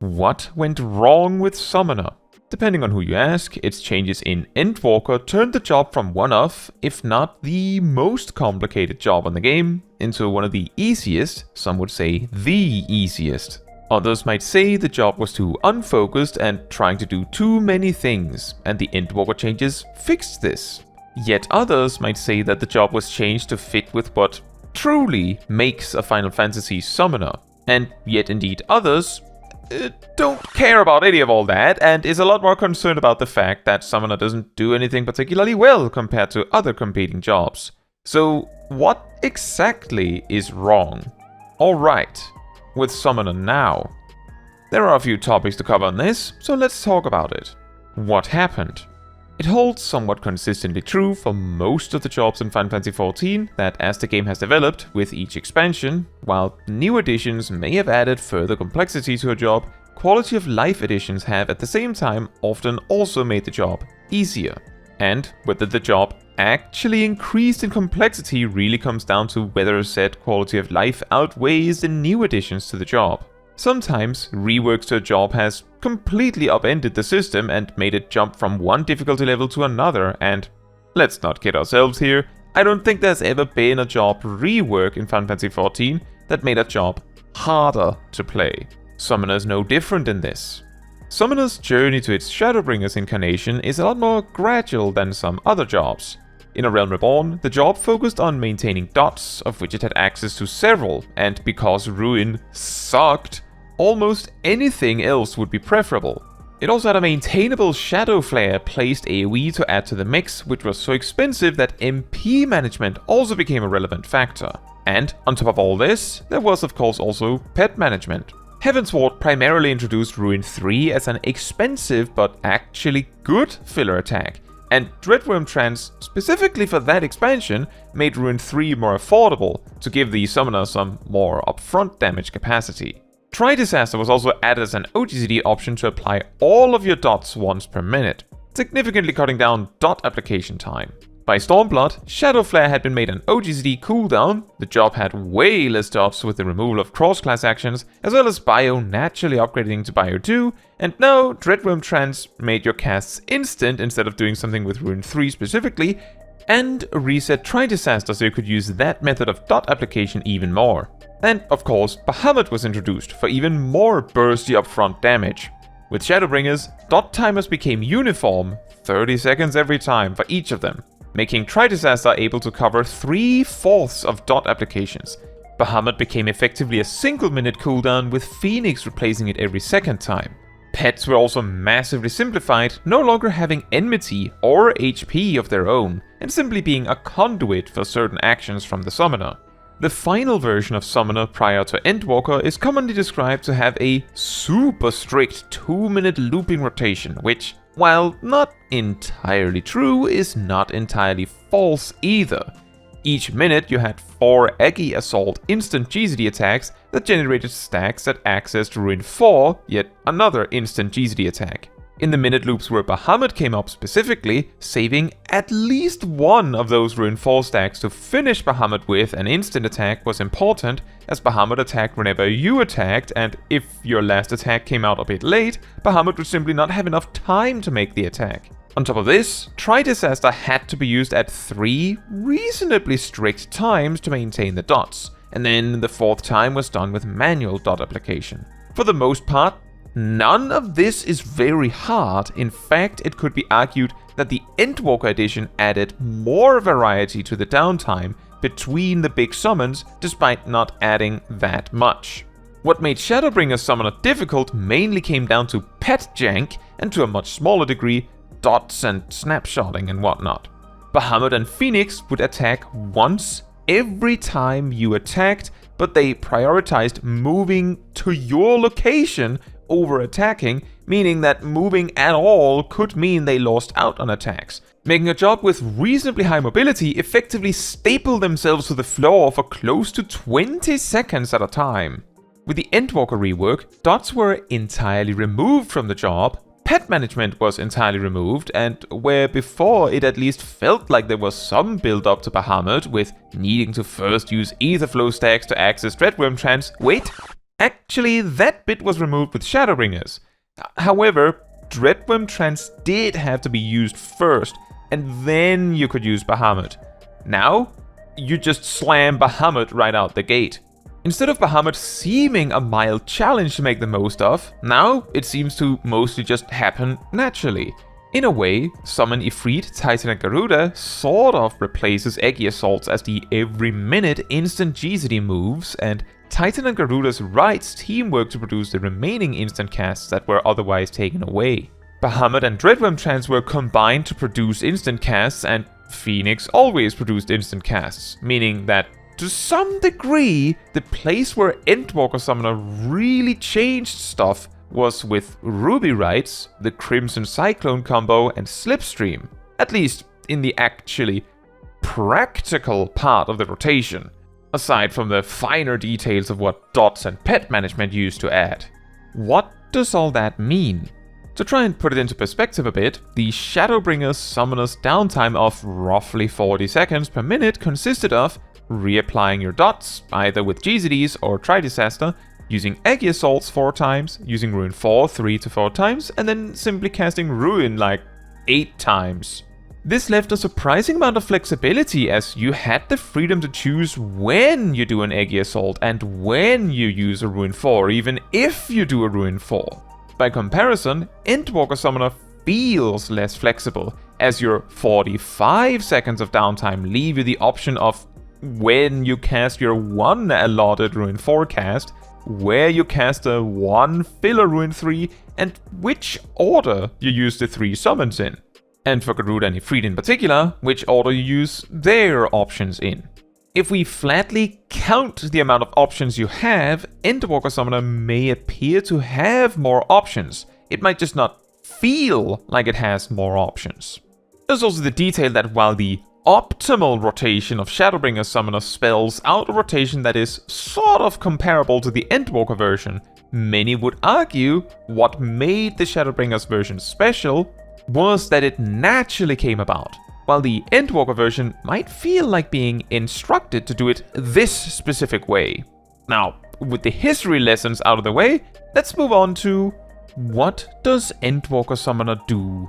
What went wrong with Summoner? Depending on who you ask, its changes in Endwalker turned the job from one of, if not the most complicated job on the game, into one of the easiest, some would say the easiest. Others might say the job was too unfocused and trying to do too many things, and the Endwalker changes fixed this. Yet others might say that the job was changed to fit with what truly makes a Final Fantasy Summoner. And yet indeed others don't care about any of all that, and is a lot more concerned about the fact that Summoner doesn't do anything particularly well compared to other competing jobs. So what exactly is wrong? Alright, with Summoner now. There are a few topics to cover on this, so let's talk about it. What happened? It holds somewhat consistently true for most of the jobs in Final Fantasy XIV that as the game has developed with each expansion, while new additions may have added further complexity to a job, quality of life additions have at the same time often also made the job easier. And whether the job actually increased in complexity really comes down to whether said quality of life outweighs the new additions to the job. Sometimes, reworks to a job has completely upended the system and made it jump from one difficulty level to another, and let's not kid ourselves here, I don't think there's ever been a job rework in Final Fantasy XIV that made a job harder to play. Summoner is no different in this. Summoner's journey to its Shadowbringer's incarnation is a lot more gradual than some other jobs. In A Realm Reborn, the job focused on maintaining dots, of which it had access to several, and because Ruin sucked, almost anything else would be preferable. It also had a maintainable Shadow Flare placed AoE to add to the mix, which was so expensive that MP management also became a relevant factor. And on top of all this, there was of course also pet management. Heavensward primarily introduced Ruin 3 as an expensive but actually good filler attack, and Dreadworm Trance, specifically for that expansion, made Ruin 3 more affordable to give the summoner some more upfront damage capacity. Tri-Disaster was also added as an OGCD option to apply all of your dots once per minute, significantly cutting down dot application time. By Stormblood, Shadow Flare had been made an OGCD cooldown, the job had way less dots with the removal of cross-class actions, as well as Bio naturally upgrading to Bio 2, and now Dreadworm Trance made your casts instant instead of doing something with Ruin 3 specifically, and reset Tri-Disaster so you could use that method of dot application even more. And of course, Bahamut was introduced for even more bursty upfront damage. With Shadowbringers, dot timers became uniform, 30 seconds every time for each of them, making Tri-Disaster able to cover 3/4 of dot applications. Bahamut became effectively a single-minute cooldown with Phoenix replacing it every second time. Pets were also massively simplified, no longer having enmity or HP of their own, and simply being a conduit for certain actions from the summoner. The final version of Summoner prior to Endwalker is commonly described to have a super strict 2-minute looping rotation, which, while not entirely true, is not entirely false either. Each minute you had 4 Eggy Assault instant GZD attacks that generated stacks that accessed Ruin 4, yet another instant GZD attack. In the minute loops where Bahamut came up specifically, saving at least one of those Ruin 4 stacks to finish Bahamut with an instant attack was important, as Bahamut attacked whenever you attacked, and if your last attack came out a bit late, Bahamut would simply not have enough time to make the attack. On top of this, Tri-Disaster had to be used at 3 reasonably strict times to maintain the dots, and then the 4th time was done with manual dot application. For the most part, none of this is very hard. In fact, it could be argued that the Endwalker edition added more variety to the downtime between the big summons, despite not adding that much. What made Shadowbringers Summoner difficult mainly came down to pet jank, and to a much smaller degree, dots and snapshotting and whatnot. Bahamut and Phoenix would attack once every time you attacked, but they prioritized moving to your location over attacking, meaning that moving at all could mean they lost out on attacks, making a job with reasonably high mobility effectively staple themselves to the floor for close to 20 seconds at a time. With the Endwalker rework, dots were entirely removed from the job, pet management was entirely removed, and where before it at least felt like there was some build up to Bahamut with needing to first use Aetherflow stacks to access Dreadworm Trance, wait, Actually, that bit was removed with Shadowbringers. However, Dreadworm Trance did have to be used first, and then you could use Bahamut. Now, you just slam Bahamut right out the gate. Instead of Bahamut seeming a mild challenge to make the most of, now it seems to mostly just happen naturally. In a way, Summon Ifrit, Titan and Garuda sort of replaces Eggy Assaults as the every minute instant GCD moves, and Titan and Garuda's rights teamwork to produce the remaining instant casts that were otherwise taken away. Bahamut and Dreadworm Trance were combined to produce instant casts, and Phoenix always produced instant casts, meaning that to some degree, the place where Endwalker Summoner really changed stuff was with Ruby Rights, the Crimson Cyclone combo, and Slipstream, at least in the actually practical part of the rotation, aside from the finer details of what dots and pet management used to add. What does all that mean? To try and put it into perspective a bit, the Shadowbringers Summoner's downtime of roughly 40 seconds per minute consisted of reapplying your dots, either with GZDs or Tri-Disaster, using Eggy Assaults 4 times, using Ruin 4 3 to 4 times, and then simply casting Ruin like 8 times. This left a surprising amount of flexibility, as you had the freedom to choose when you do an Eggy Assault and when you use a Ruin 4, even if you do a Ruin 4. By comparison, Endwalker Summoner feels less flexible, as your 45 seconds of downtime leave you the option of when you cast your one allotted Ruin 4 cast, where you cast a one filler Ruin 3, and which order you use the 3 summons in. And for Garuda and Ifrit in particular, which order you use their options in. If we flatly count the amount of options you have, Endwalker Summoner may appear to have more options. It might just not feel like it has more options. There's also the detail that while the optimal rotation of Shadowbringer Summoner spells out a rotation that is sort of comparable to the Endwalker version, many would argue what made the Shadowbringers version special was that it naturally came about, while the Endwalker version might feel like being instructed to do it this specific way. Now, with the history lessons out of the way, let's move on to what does Endwalker Summoner do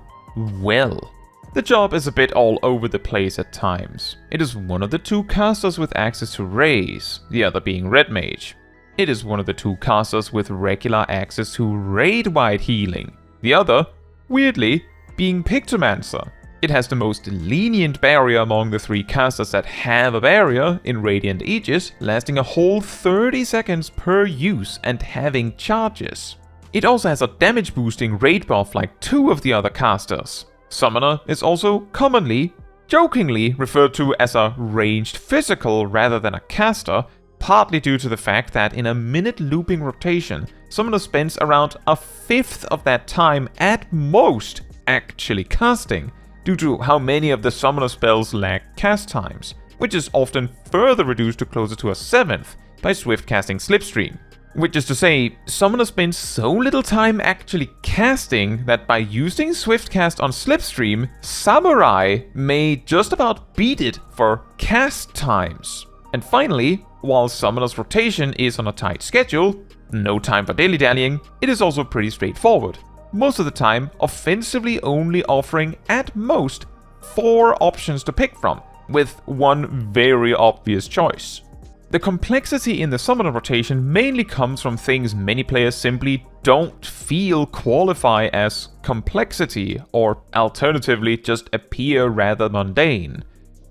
well? The job is a bit all over the place at times. It is one of the 2 casters with access to Raise, the other being Red Mage. It is one of the 2 casters with regular access to Raid-wide healing, the other, weirdly, being Pictomancer. It has the most lenient barrier among the 3 casters that have a barrier in Radiant Aegis, lasting a whole 30 seconds per use and having charges. It also has a damage boosting raid buff like 2 of the other casters. Summoner is also commonly, jokingly referred to as a ranged physical rather than a caster, partly due to the fact that in a minute looping rotation, Summoner spends around a fifth of that time at most actually casting, due to how many of the Summoner spells lack cast times, which is often further reduced to closer to a seventh by swift casting Slipstream. Which is to say, Summoner spends so little time actually casting that by using Swiftcast on Slipstream, Samurai may just about beat it for cast times. And finally, while Summoner's rotation is on a tight schedule, no time for dilly-dallying, it is also pretty straightforward. Most of the time, offensively only offering at most 4 options to pick from, with one very obvious choice. The complexity in the Summoner rotation mainly comes from things many players simply don't feel qualify as complexity, or alternatively just appear rather mundane.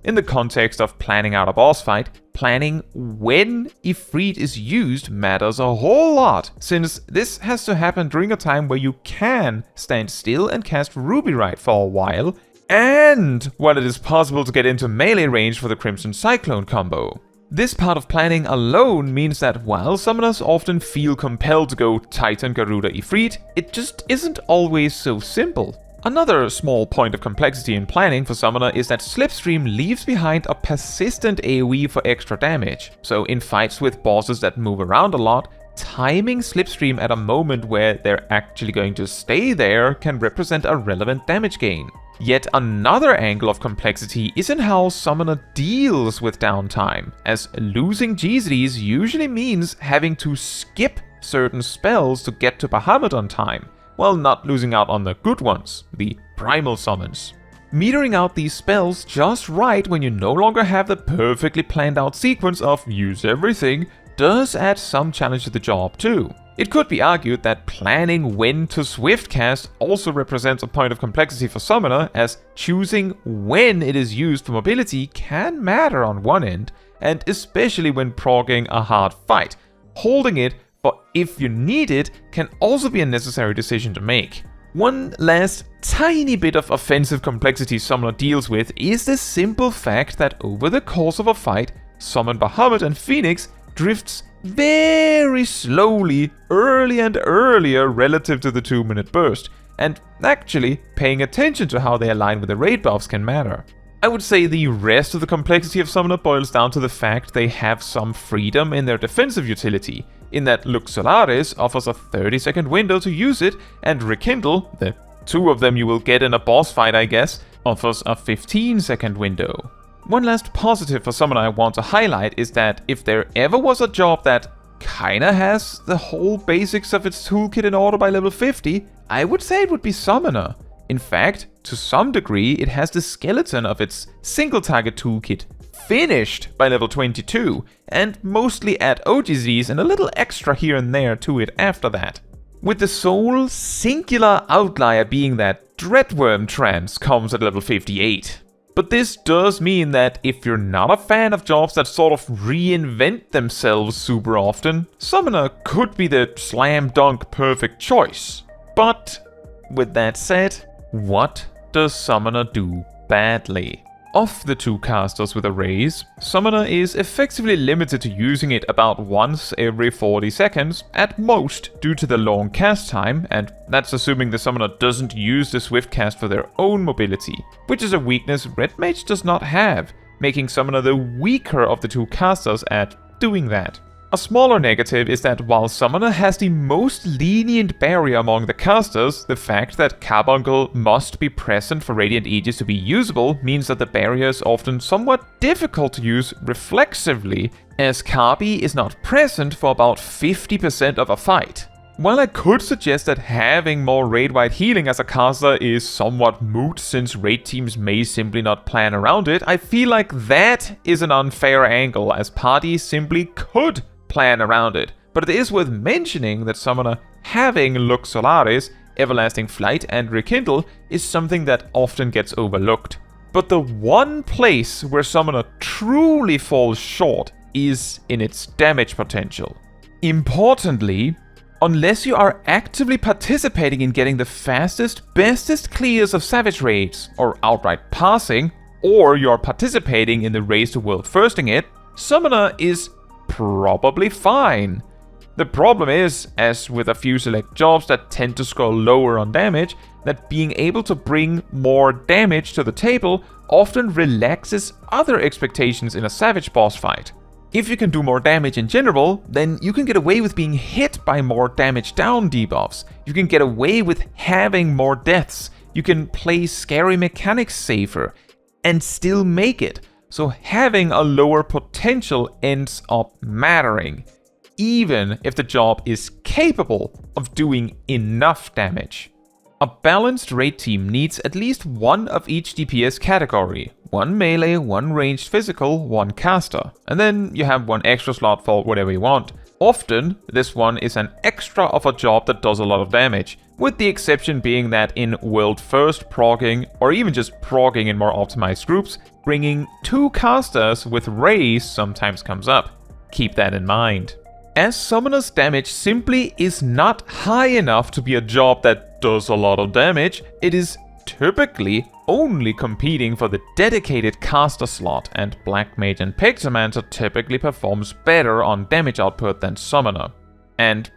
In the context of planning out a boss fight, planning when Ifrit is used matters a whole lot, since this has to happen during a time where you can stand still and cast Ruby Right for a while, and when it is possible to get into melee range for the Crimson Cyclone combo. This part of planning alone means that while summoners often feel compelled to go Titan, Garuda, Ifrit, it just isn't always so simple. Another small point of complexity in planning for summoner is that Slipstream leaves behind a persistent AoE for extra damage, so in fights with bosses that move around a lot, timing Slipstream at a moment where they're actually going to stay there can represent a relevant damage gain. Yet another angle of complexity is in how Summoner deals with downtime, as losing GZDs usually means having to skip certain spells to get to Bahamut on time, while not losing out on the good ones, the primal summons. Metering out these spells just right when you no longer have the perfectly planned out sequence of use everything does add some challenge to the job too. It could be argued that planning when to swift cast also represents a point of complexity for Summoner, as choosing when it is used for mobility can matter on one end, and especially when progging a hard fight. Holding it for if you need it can also be a necessary decision to make. One last tiny bit of offensive complexity Summoner deals with is the simple fact that over the course of a fight, Summon Bahamut and Phoenix drifts very slowly earlier and earlier relative to the 2-minute burst, and actually paying attention to how they align with the raid buffs can matter. I would say the rest of the complexity of Summoner boils down to the fact they have some freedom in their defensive utility, in that Lux Solaris offers a 30-second window to use it, and Rekindle, the two of them you will get in a boss fight I guess, offers a 15-second window. One last positive for Summoner I want to highlight is that if there ever was a job that kinda has the whole basics of its toolkit in order by level 50, I would say it would be Summoner. In fact, to some degree, it has the skeleton of its single target toolkit finished by level 22, and mostly add OGZs and a little extra here and there to it after that. With the sole singular outlier being that Dreadworm Trance comes at level 58. But this does mean that if you're not a fan of jobs that sort of reinvent themselves super often, Summoner could be the slam dunk perfect choice. But with that said, what does Summoner do badly? Of the two casters with arrays, Summoner is effectively limited to using it about once every 40 seconds, at most due to the long cast time, and that's assuming the Summoner doesn't use the swift cast for their own mobility, which is a weakness Red Mage does not have, making Summoner the weaker of the two casters at doing that. A smaller negative is that while Summoner has the most lenient barrier among the casters, the fact that Carbuncle must be present for Radiant Aegis to be usable means that the barrier is often somewhat difficult to use reflexively, as Carby is not present for about 50% of a fight. While I could suggest that having more raid-wide healing as a caster is somewhat moot since raid teams may simply not plan around it, I feel like that is an unfair angle, as parties simply could plan around it. But it is worth mentioning that Summoner having Lux Solaris, Everlasting Flight and Rekindle is something that often gets overlooked. But the one place where Summoner truly falls short is in its damage potential. Importantly, unless you are actively participating in getting the fastest, bestest clears of Savage Raids, or outright passing, or you're participating in the race to world firsting it, Summoner is probably fine. The problem is, as with a few select jobs that tend to score lower on damage, that being able to bring more damage to the table often relaxes other expectations in a Savage boss fight. If you can do more damage in general, then you can get away with being hit by more damage down debuffs. You can get away with having more deaths. You can play scary mechanics safer and still make it. So having a lower potential ends up mattering, even if the job is capable of doing enough damage. A balanced raid team needs at least one of each DPS category. One melee, one ranged physical, one caster. And then you have one extra slot for whatever you want. Often, this one is an extra of a job that does a lot of damage, with the exception being that in World First progging, or even just progging in more optimized groups, bringing two casters with rays sometimes comes up. Keep that in mind. As Summoner's damage simply is not high enough to be a job that does a lot of damage, it is typically only competing for the dedicated caster slot, and Black Mage and Pectomancer typically performs better on damage output than Summoner. And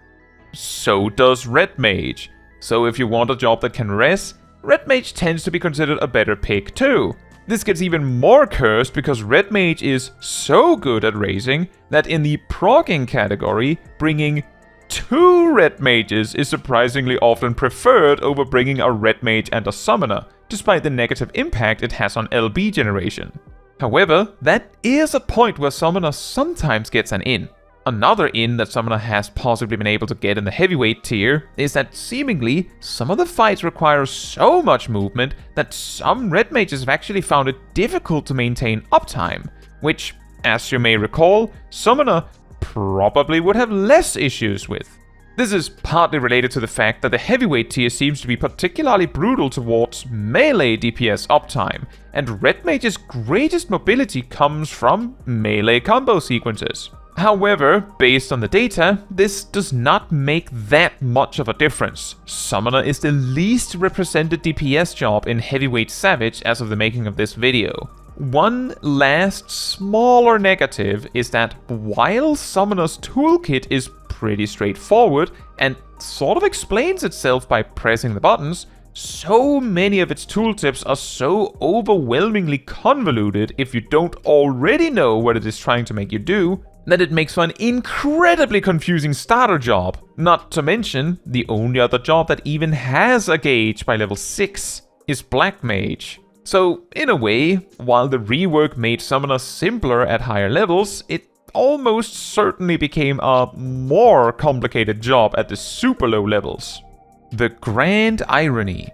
so does Red Mage. So if you want a job that can res, Red Mage tends to be considered a better pick too. This gets even more cursed because Red Mage is so good at raising that in the progging category, bringing two Red Mages is surprisingly often preferred over bringing a Red Mage and a Summoner, despite the negative impact it has on LB generation. However, that is a point where Summoner sometimes gets an in. Another in that Summoner has possibly been able to get in the heavyweight tier is that seemingly some of the fights require so much movement that some red mages have actually found it difficult to maintain uptime, which, as you may recall, Summoner probably would have less issues with. This is partly related to the fact that the heavyweight tier seems to be particularly brutal towards melee DPS uptime, and red mage's greatest mobility comes from melee combo sequences. However, based on the data, this does not make that much of a difference. Summoner is the least represented DPS job in Heavyweight Savage as of the making of this video. One last smaller negative is that while Summoner's toolkit is pretty straightforward and sort of explains itself by pressing the buttons, so many of its tooltips are so overwhelmingly convoluted if you don't already know what it is trying to make you do, that it makes for an incredibly confusing starter job. Not to mention, the only other job that even has a gauge by level 6 is Black Mage. So, in a way, while the rework made Summoner simpler at higher levels, it almost certainly became a more complicated job at the super low levels. The grand irony.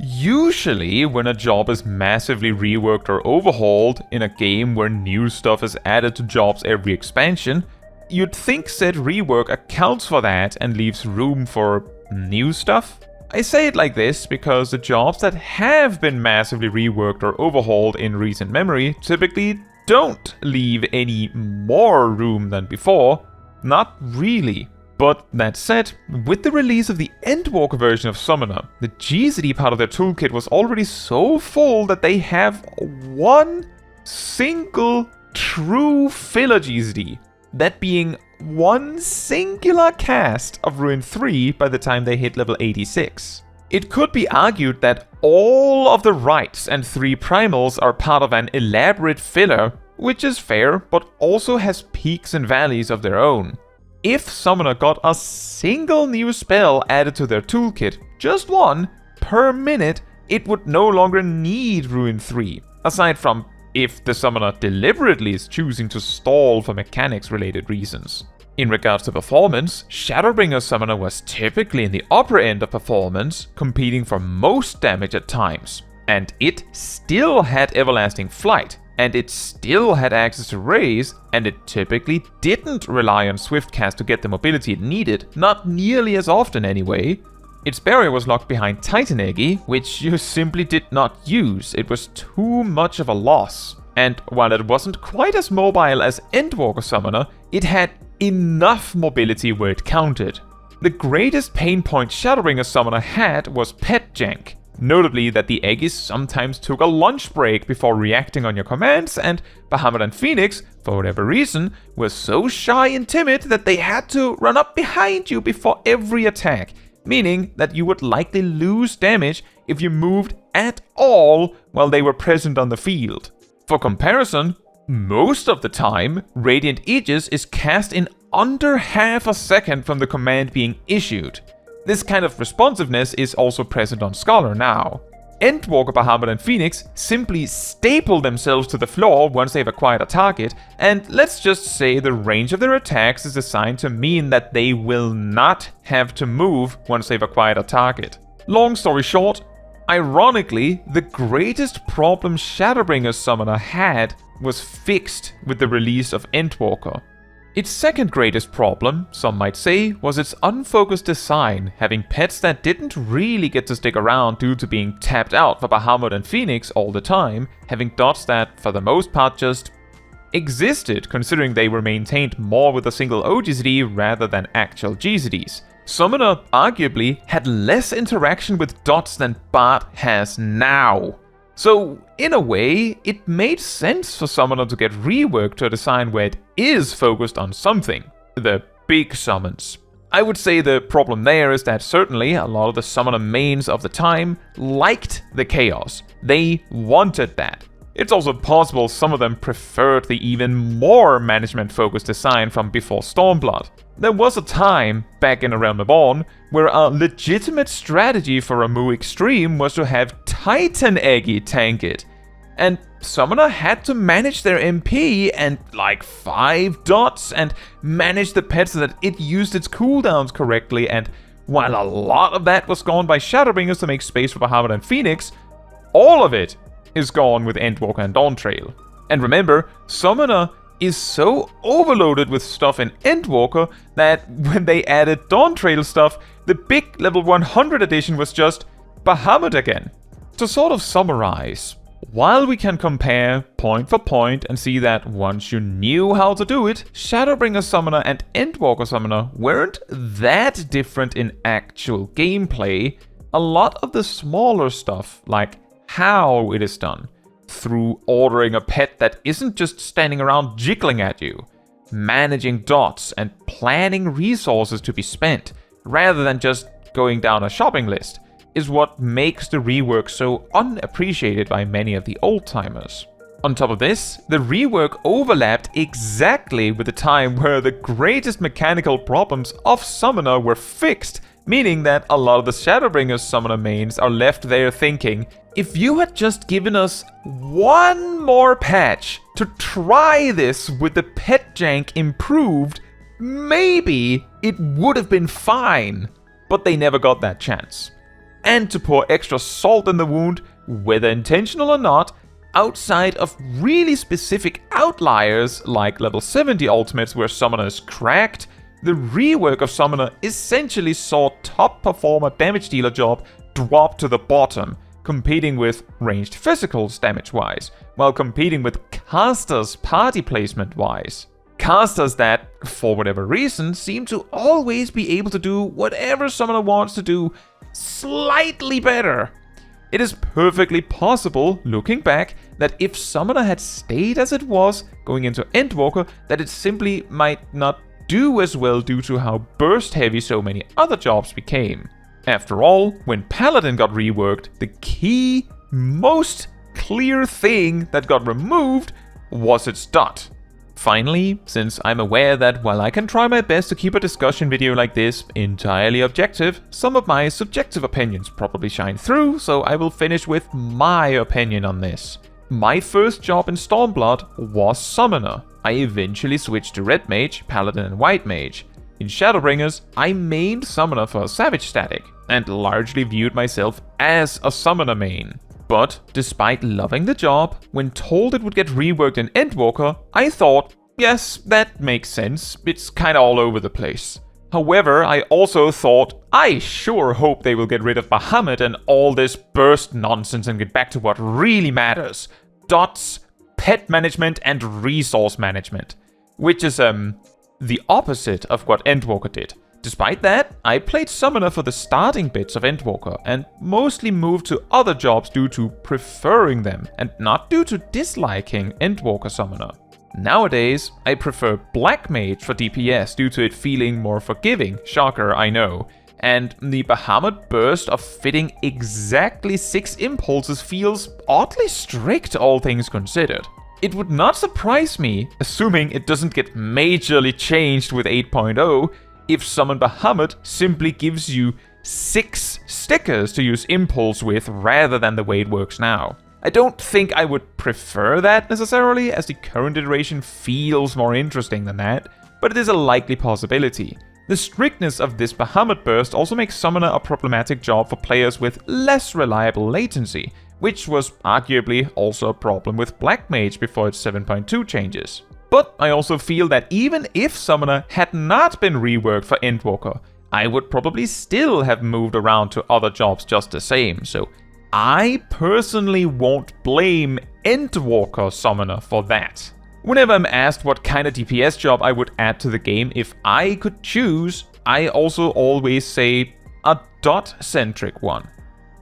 Usually, when a job is massively reworked or overhauled in a game where new stuff is added to jobs every expansion, you'd think said rework accounts for that and leaves room for new stuff. I say it like this because the jobs that have been massively reworked or overhauled in recent memory typically don't leave any more room than before. Not really. But that said, with the release of the Endwalker version of Summoner, the GZD part of their toolkit was already so full that they have one single true filler GZD, that being one singular cast of Ruin 3 by the time they hit level 86. It could be argued that all of the rights and 3 primals are part of an elaborate filler, which is fair, but also has peaks and valleys of their own. If Summoner got a single new spell added to their toolkit, just one, per minute, it would no longer need Ruin 3, aside from if the Summoner deliberately is choosing to stall for mechanics-related reasons. In regards to performance, Shadowbringer's Summoner was typically in the upper end of performance, competing for most damage at times, and it still had Everlasting Flight, and it still had access to Raise, and it typically didn't rely on Swiftcast to get the mobility it needed, not nearly as often anyway. Its barrier was locked behind Titan Eggy, which you simply did not use, it was too much of a loss. And while it wasn't quite as mobile as Endwalker Summoner, it had enough mobility where it counted. The greatest pain point Shadowbringer Summoner had was pet jank. Notably that the Eggies sometimes took a lunch break before reacting on your commands, and Bahamut and Phoenix, for whatever reason, were so shy and timid that they had to run up behind you before every attack, meaning that you would likely lose damage if you moved at all while they were present on the field. For comparison, most of the time, Radiant Aegis is cast in under half a second from the command being issued. This kind of responsiveness is also present on Scholar now. Endwalker, Bahamut and Phoenix simply staple themselves to the floor once they've acquired a target, and let's just say the range of their attacks is designed to mean that they will not have to move once they've acquired a target. Long story short, ironically, the greatest problem Shadowbringer's Summoner had was fixed with the release of Endwalker. Its second greatest problem, some might say, was its unfocused design, having pets that didn't really get to stick around due to being tapped out for Bahamut and Phoenix all the time, having dots that, for the most part, just existed, considering they were maintained more with a single OGZD rather than actual GZDs. Summoner arguably had less interaction with dots than Bard has now. So, in a way, it made sense for Summoner to get reworked to a design where it is focused on something, the big summons. I would say the problem there is that certainly a lot of the Summoner mains of the time liked the chaos. They wanted that. It's also possible some of them preferred the even more management-focused design from before Stormblood. There was a time, back in Around the Born, where a legitimate strategy for a Mu Extreme was to have Titan Eggy tank it. and Summoner had to manage their MP and like 5 dots and manage the pet so that it used its cooldowns correctly, and while a lot of that was gone by Shadowbringers to make space for Bahamut and Phoenix, all of it is gone with Endwalker and Dawntrail. And remember, Summoner is so overloaded with stuff in Endwalker that when they added Dawntrail stuff, the big level 100 edition was just Bahamut again. To sort of summarize, while we can compare point for point and see that once you knew how to do it, Shadowbringer Summoner and Endwalker Summoner weren't that different in actual gameplay, a lot of the smaller stuff, like how it is done, through ordering a pet that isn't just standing around jiggling at you, managing dots and planning resources to be spent, rather than just going down a shopping list, is what makes the rework so unappreciated by many of the old-timers. On top of this, the rework overlapped exactly with the time where the greatest mechanical problems of Summoner were fixed, meaning that a lot of the Shadowbringers Summoner mains are left there thinking, if you had just given us one more patch to try this with the pet jank improved, maybe it would have been fine. But they never got that chance. And to pour extra salt in the wound, whether intentional or not, outside of really specific outliers like level 70 ultimates where Summoner is cracked, the rework of Summoner essentially saw top performer damage dealer job drop to the bottom, competing with ranged physicals damage-wise, while competing with casters party placement-wise. Casters that, for whatever reason, seem to always be able to do whatever Summoner wants to do slightly better. It is perfectly possible, looking back, that if Summoner had stayed as it was going into Endwalker, that it simply might not do as well due to how burst-heavy so many other jobs became. After all, when Paladin got reworked, the key, most clear thing that got removed was its dot. Finally, since I'm aware that while I can try my best to keep a discussion video like this entirely objective, some of my subjective opinions probably shine through, so I will finish with my opinion on this. My first job in Stormblood was Summoner. I eventually switched to Red Mage, Paladin and White Mage. In Shadowbringers, I mained Summoner for Savage static, and largely viewed myself as a Summoner main. But, despite loving the job, when told it would get reworked in Endwalker, I thought, yes, that makes sense, it's kinda all over the place. However, I also thought, I sure hope they will get rid of Bahamut and all this burst nonsense and get back to what really matters. Dots, pet management, and resource management. Which is, the opposite of what Endwalker did. Despite that, I played Summoner for the starting bits of Endwalker, and mostly moved to other jobs due to preferring them, and not due to disliking Endwalker Summoner. Nowadays, I prefer Black Mage for DPS due to it feeling more forgiving, shocker I know, and the Bahamut burst of fitting exactly 6 impulses feels oddly strict all things considered. It would not surprise me, assuming it doesn't get majorly changed with 8.0, if Summon Bahamut simply gives you 6 stickers to use Impulse with rather than the way it works now. I don't think I would prefer that necessarily, as the current iteration feels more interesting than that, but it is a likely possibility. The strictness of this Bahamut burst also makes Summoner a problematic job for players with less reliable latency, which was arguably also a problem with Black Mage before its 7.2 changes. But I also feel that even if Summoner had not been reworked for Endwalker, I would probably still have moved around to other jobs just the same, so I personally won't blame Endwalker Summoner for that. Whenever I'm asked what kind of DPS job I would add to the game if I could choose, I also always say a dot-centric one.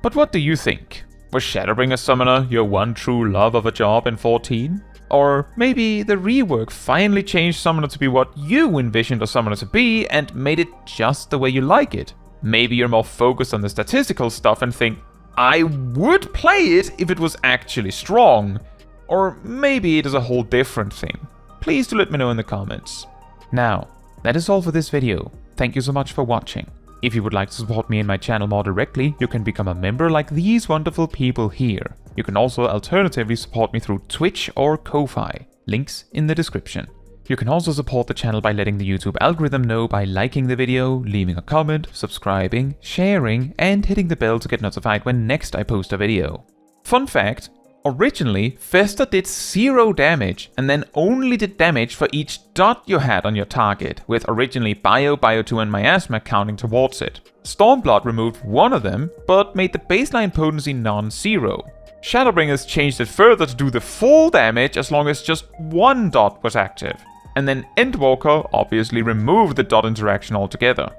But what do you think? Was Shadowbringer Summoner your one true love of a job in 14? Or maybe the rework finally changed Summoner to be what you envisioned a Summoner to be and made it just the way you like it. Maybe you're more focused on the statistical stuff and think, I would play it if it was actually strong. Or maybe it is a whole different thing. Please do let me know in the comments. Now, that is all for this video. Thank you so much for watching. If you would like to support me and my channel more directly, you can become a member like these wonderful people here. You can also alternatively support me through Twitch or Ko-Fi, links in the description. You can also support the channel by letting the YouTube algorithm know by liking the video, leaving a comment, subscribing, sharing, and hitting the bell to get notified when next I post a video. Fun fact, originally Fester did 0 damage and then only did damage for each dot you had on your target, with originally Bio, Bio2 and Miasma counting towards it. Stormblood removed one of them, but made the baseline potency non-zero. Shadowbringers changed it further to do the full damage as long as just one dot was active. And then Endwalker obviously removed the dot interaction altogether.